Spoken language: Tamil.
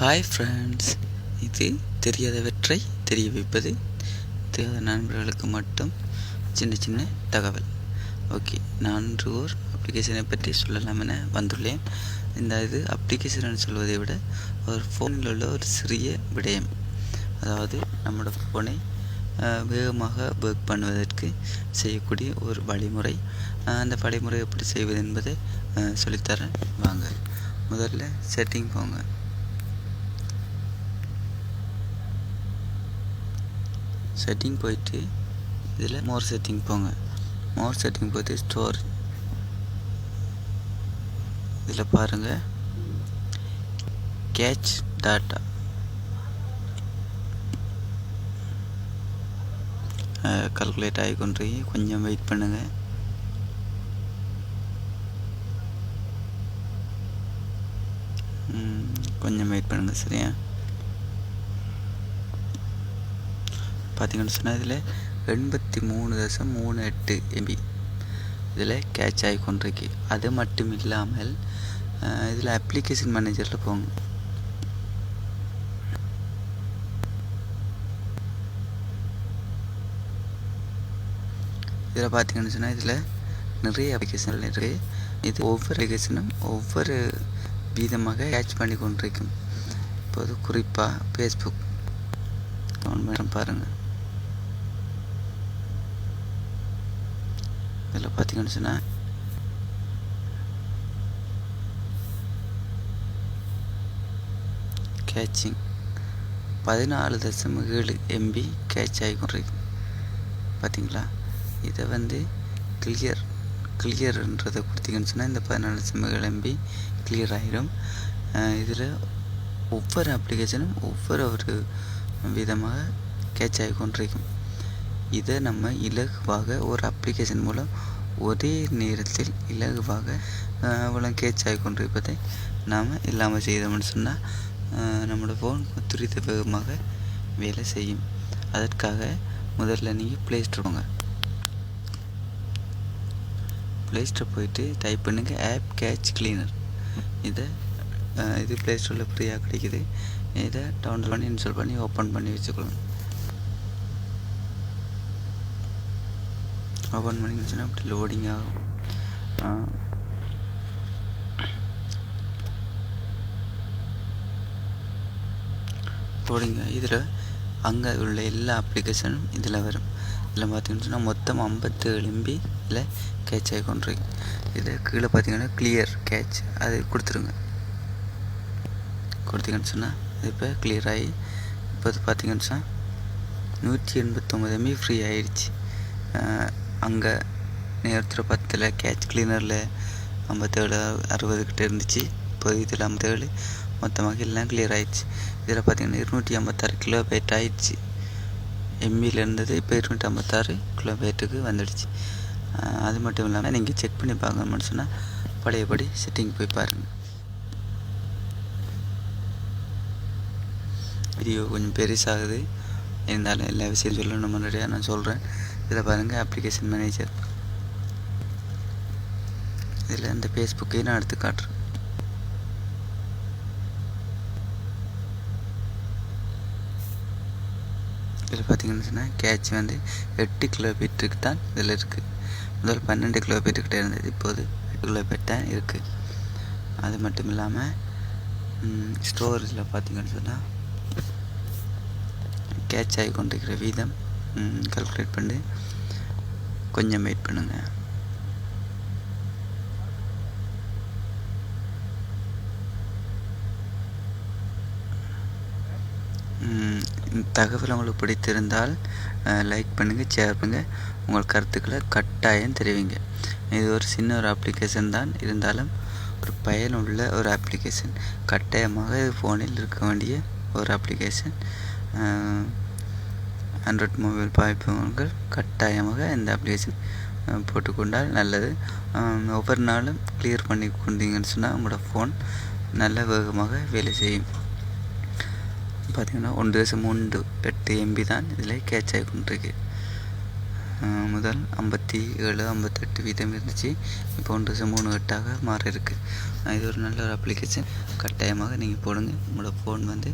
ஹாய் ஃப்ரெண்ட்ஸ், இது தெரியாதவற்றை தெரிய வைப்பது. தெரியாத நண்பர்களுக்கு மட்டும் சின்ன சின்ன தகவல். ஓகே, நான் ஒரு அப்ளிகேஷனை பற்றி சொல்லலாம் என வந்துள்ளேன். இது அப்ளிகேஷன் சொல்வதை விட ஒரு ஃபோனில் உள்ள ஒரு சிறிய விடயம். அதாவது நம்மளோட ஃபோனை வேகமாக ஒர்க் பண்ணுவதற்கு செய்யக்கூடிய ஒரு வழிமுறை. அந்த வழிமுறை எப்படி செய்வது என்பதை சொல்லித்தரேன். வாங்க, முதல்ல செட்டிங் போங்க. செட்டிங் போயிட்டு இதில் மோர் செட்டிங் போங்க. மோர் செட்டிங் போயிட்டு ஸ்டோர், இதில் பாருங்கள் கேட்ச் டாட்டா. கால்குலேட் ஆகிக்கொண்டு கொஞ்சம் வெயிட் பண்ணுங்கள். கொஞ்சம் வெயிட் பண்ணுங்கள், சரியா? பார்த்தீங்கன்னு சொன்னால் இதில் 83.38 MB இதில் கேட்ச் ஆகி கொண்டிருக்கு. அது மட்டும் இல்லாமல் இதில் அப்ளிகேஷன் மேனேஜரில் போங்க. இதில் பார்த்தீங்கன்னு சொன்னால் இதில் நிறைய அப்ளிகேஷன் இருக்குது. இது ஒவ்வொரு அப்ளிகேஷனும் ஒவ்வொரு விதமாக கேட்ச் பண்ணி கொண்டிருக்கும். இப்போது குறிப்பாக ஃபேஸ்புக் பாருங்கள். இதில் பார்த்தீங்கன்னு சொன்னால் கேட்சிங் 14.7 MB கேட்ச் ஆகி கொண்டிருக்கு. பார்த்தீங்களா? இதை கிளியர்ன்றதை கொடுத்தீங்கன்னு சொன்னால் இந்த 14.7 MB கிளியர் ஆகிடும். இதில் ஒவ்வொரு அப்ளிகேஷனும் ஒவ்வொரு விதமாக கேட்ச் ஆகி கொண்டிருக்கும். இதை நம்ம இலகுவாக ஒரு அப்ளிகேஷன் மூலம் ஒரே நேரத்தில் இலகுவாக அவ்வளோ கேட்ச் ஆகி கொண்டிருப்பதை நாம் இல்லாமல் செய்தோம்னு சொன்னால் நம்மளோட ஃபோன் துரித வேகமாக வேலை செய்யும். அதற்காக முதல்ல நீங்கள் ப்ளே ஸ்டோர் போங்க. ப்ளே ஸ்டோர் போயிட்டு டைப் பண்ணுங்கள் ஆப் கேட்ச் கிளீனர். இது ப்ளே ஸ்டோரில் ஃப்ரீயாக கிடைக்குது. இதை டவுன்லோட் பண்ணி இன்ஸ்டால் பண்ணி ஓப்பன் பண்ணி வச்சுக்கொள்ளுங்க. ஓப்பன் பண்ணி சொன்னால் அப்படி லோடிங் ஆகும். லோடிங் இதில் அங்கே உள்ள எல்லா அப்ளிகேஷனும் இதில் வரும். இதில் பார்த்தீங்கன்னு சொன்னால் மொத்தம் 57 MB இதில் கேட்ச் ஆகி கொண்டிருக்கு. இதில் கீழே பார்த்தீங்கன்னா கிளியர் கேட்ச் அது கொடுத்துருங்க. கொடுத்தீங்கன்னு சொன்னால் இது இப்போ கிளியர் ஆகி இப்போ பார்த்தீங்கன்னு சொன்னால் 189 MB ஃப்ரீ ஆகிடுச்சு. அங்கே நேரத்தில் 10 கேட்ச் கிளீனரில் 57-60 கிட்ட இருந்துச்சு. இப்போ இதில் 57 மொத்தமாக எல்லாம் கிளியர் ஆகிடுச்சு. இதில் பார்த்தீங்கன்னா 256 கிலோபைட் ஆகிடுச்சு. MBயில் இருந்தது இப்போ 256 கிலோபைட்டுக்கு வந்துடுச்சு. அது மட்டும் இல்லாமல் நீங்கள் செக் பண்ணி பார்க்கணும்னு சொன்னால் பழையபடி செட்டிங் போய் பாருங்கள். வீடியோ கொஞ்சம் பெருசாகுது, இருந்தாலும் எல்லா விஷயம் சொல்லணும் முன்னாடியாக நான் சொல்கிறேன். இதில் பாருங்கள் அப்ளிகேஷன் மேனேஜர். இதில் இந்த ஃபேஸ்புக்கையும் நான் எடுத்து காட்டுறேன். இதில் பார்த்தீங்கன்னு சொன்னால் கேட்ச் 8 கிலோபைட்டுக்கு தான் இதில் இருக்குது. முதல் 12 கிலோபைட்டுக்கிட்ட இருந்தது, இப்போது 8 கிலோபைட் தான் இருக்குது. அது மட்டும் இல்லாமல் ஸ்டோரேஜில் பார்த்தீங்கன்னு சொன்னால் கேட்ச் ஆகி கொண்டிருக்கிற வீதம் கால்குலேட் பண்ணி கொஞ்சம் வெயிட் பண்ணுங்கள். தகவல் உங்களுக்கு பிடித்திருந்தால் லைக் பண்ணுங்கள், ஷேர் பண்ணுங்கள், உங்கள் கருத்துக்களை கட்டாயம் தெரிவிங்க. இது ஒரு சின்ன ஒரு அப்ளிகேஷன் தான், இருந்தாலும் ஒரு பயனுள்ள ஒரு அப்ளிகேஷன். கட்டாயமாக இது ஃபோனில் இருக்க வேண்டிய ஒரு அப்ளிகேஷன். ஆண்ட்ராய்ட் மொபைல் பாய்ப்பவர்கள் கட்டாயமாக இந்த அப்ளிகேஷன் போட்டுக்கொண்டால் நல்லது. ஒவ்வொரு நாளும் கிளியர் பண்ணி கொண்டீங்கன்னு சொன்னால் உங்களோட ஃபோன் நல்ல வேகமாக வேலை செய்யும். பார்த்தீங்கன்னா 1.38 MB தான் இதில் கேட்ச் ஆகி கொண்டிருக்கு. முதல் 57 58 வீதம் இருந்துச்சு. இப்போ 1.38 மாறி இருக்குது. இது ஒரு நல்ல ஒரு அப்ளிகேஷன். கட்டாயமாக நீங்கள் போடுங்க. உங்களோட ஃபோன் வந்து